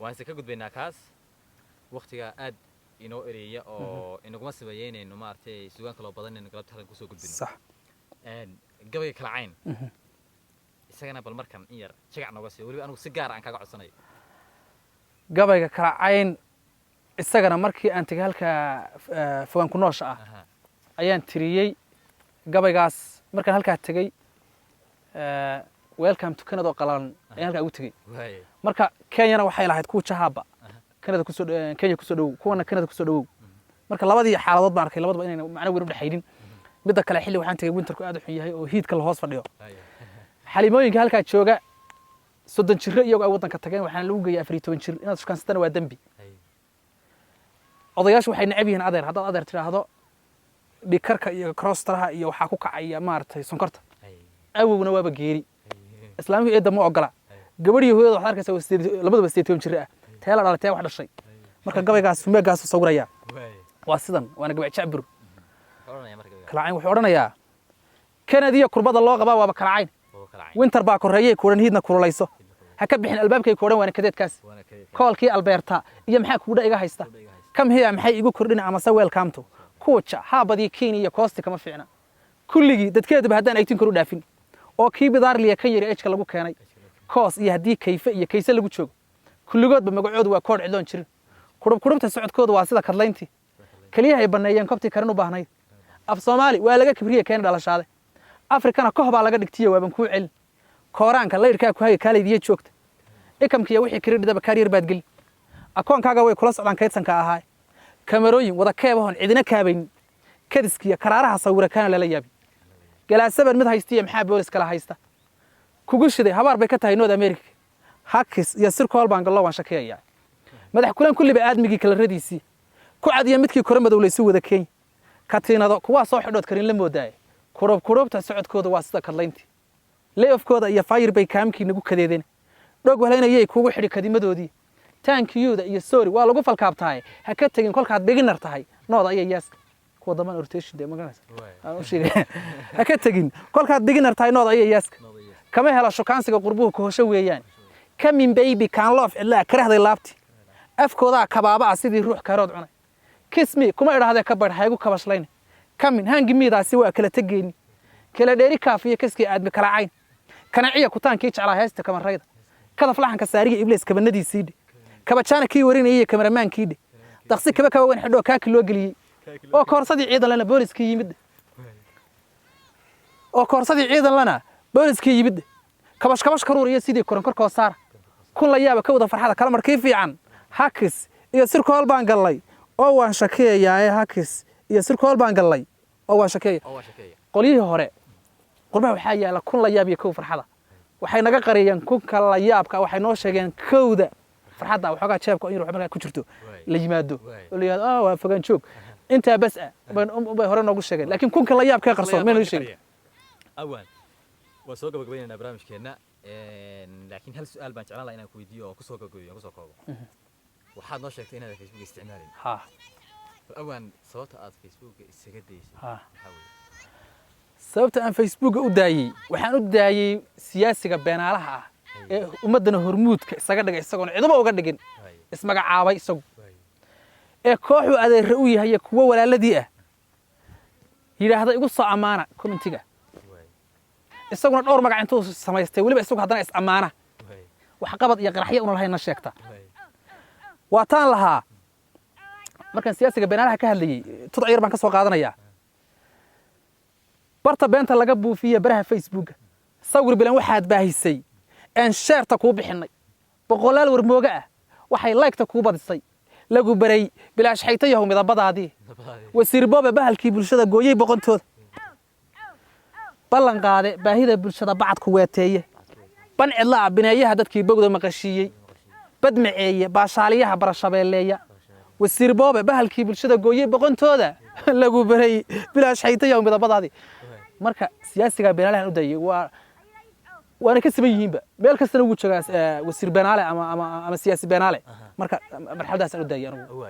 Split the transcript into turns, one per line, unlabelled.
waan se ka gudbaynaa kaas waqtiga aad inoo ereeya oo inaguma sameeyeynayno maartay suugaan kala badan in galabta halkan ku soo gudbino
صح
gabayga kala cayn isagana bal markan in yar jagac nooga sii waliba anigu si gaar aan kaga codsanayo
gabayga kala cayn isagana markii aan tagay halka fogaan ku noosha ah ayaan tiriyay gabaygaas markaan halka tagay welcome to Canada qalan ayaan halka ugu tagay marka Kenya waxay lahayd ku jahaba Canada ku soo Kenya ku soo dhow kuwana Canada ku soo dhow marka labadii xaaladood baan arkay labadaba inay macna weyn u dhaxaydin midda kale xilli waxaan tagay winterku aad u xun yahay oo heatka la hoos fadhiyo xalimooyinka halka jooga 30 jir iyagu ay wadanka tageen waxaan lagu geeyay 14 jir inaad shaqansatana waa dambi odayaashu waxay nacab yihiin adeer haddaad adeer tiraahdo dhikarka iyo cross-traha iyo waxa ku kacaya maartay sonkorta awowna waaba geeri islaamku eedda ma ogola gabadhii hooyada wax arkaysa labadaba 18 jir ah teela dhalatay wax dhashay marka gabaygaas meegaas sawiraya waa sidan waana gabay jacbur kala cayn wuxuu oranayaa Canada kurbada loo qabaa waaba kala cayn winter baa koreeyay kuuran hiidna kululayso ha ka bixin albaabkay kooran waana kadeedkaas koolkii Alberta iyo maxaa kugu iga haysta kam hiya maxay igu kordhin ama sa welcome to kuuja haabadii Kenya iyo Costa kama fiicna kulligi dadkeedu hadaan ay tin kor u dhaafin oo kii bidaarliya kan yiri ejka lagu keenay koos iyo hadii kayfa iyo kaysa lagu joogo kulligoodba magacoodu waa koor cidloon jirin kurubta socodkoodu waa sida kadlayntii kaliya ay baneeyeen kobti karin u baahnayd af Soomaali waa laga kibriye keen dhalashaday Afrikana koox baa laga dhigtiyo waaban ku cel kooraanka leerka ku hay kaleediye joogta ikamkiya wixii kiridaba career baad gal akoonkaaga way kula socdaan kaydsanka ahaa kamerooyin wada keebahon cidina kaabayn kadiskiya karaaraha sawira kana la yaabi galaasaban mid haystiya maxaa boolis kala haysta kugu shiday habaar bay ka tahay North America hackis iyo sirkool baan gallo waan shakeeyaa madax kulan kulliba aadmigi kala radiisi ku cadiya midkii kore madowlaysu wada Kenya katiinado kuwa soo xidhood karin la moodaay kurubta socodkooda waa sida kadlayntii layoffkooda iyo fire bay kaamkii nagu kadeedeen dhog walaynayay kugu xidhi kadimadoodii tankiyuda iyo sorry waa lagu falkaabtaay ha ka tagin kolkaad beginner tahay nooda ayay yaaska kuwa daman rotation de magaranaysa aan u sheegay ha ka tagin kolkaad beginner tahay nooda ayay yaaska kama helo shukaansiga qurbuhu ku hosho weeyaan kamin baby can love illa karahday laabti afkooda kabaaba sidii ruux karood cunay kiss me kuma iraahday ka barxaygu kabashlayn kamin hangi miidaasi waa kala tageeni kala dheeri kaafiye kaskii aadmi kala cayn kana ciya ku taankii jeclaa heesta kamarayda kada flaxanka saariga iblis kabanadiisii kabajaana kii warinayay kameramaankii daqsi kaba weyn xidho kaaki loo galiyay oo koorsadii ciidan lana booliskii yimid kabash karuuriyo sidii koronkorkoo saar kun la yaaba ka wada farxada kala markii fiican hackis iyo sirkool baan galay oo waan shakeeyaa hackis iyo sirkool baan galay oo waan shakeeyaa qoliyihii hore qurbaha waxaa yaala kun la yaab iyo kow farxada waxay naga qariyeen kun kala yaabka waxay noo sheegeen kowda farxada waxoogaa jeebka in ruux ku jirto la yimaado oo la yiraahdo waa fogaan joog inta bas bay hore noogu sheegeen laakiin kun kala yaab ka qarsoon meel sheegay
awaan waa soo gabagabeynaa barnaamijkeena laakiin hal su'aal baan jeclaan lahaa inaan ku weydiiyo oo ku soo koobo waxaad noo sheegtay inaad Facebook isticmaalin awaan sababta aad Facebook isaga daysay sababta aan Facebook u daayay waxaan u daayay siyaasiga beenaalaha ah ee ummadana hormuudka isaga dhigay isagoon ciidamo uga dhigin ismagacaabay isagu ee kooxu adeer u yahay kuwa walaaladii ah yiraahdo igu soo amaana commentiga isaguna dhowr magac intuu samaystay waliba isagu hadana is amaana wax qabad iyo qaraxyo una lahayna sheegta waa taan lahaa markan siyaasiga beenaalaha ka hadlayay tudciyar baan ka soo qaadanayaa barta beenta laga buufiyo baraha Facebook sawir bilan waxaad baahisay aan sheerta ku bixinay boqolaal warmooga ah waxay like-ta ku badisay lagu baray bilaash xaytayahu midabadaadii wasiir booba bahalkii bulshada gooyay boqontood ballan qaade baahida bulshada bacad ku weeteeye ban cidla bineeyaha dadkii bogda maqashiiyay badmaceeye baashaaliyaha barashabeeleeya wasiir booba bahalkii bulshada gooyay boqontooda lagu baray bilaash xaytayahu midabadaadii marka siyaasiga beenaalahan u dayay waana ka siman yihiinba meel kastana ugu joogaa wasiir beenaale ama siyaasi beenaale marka marxaladaas aan u dayay anigu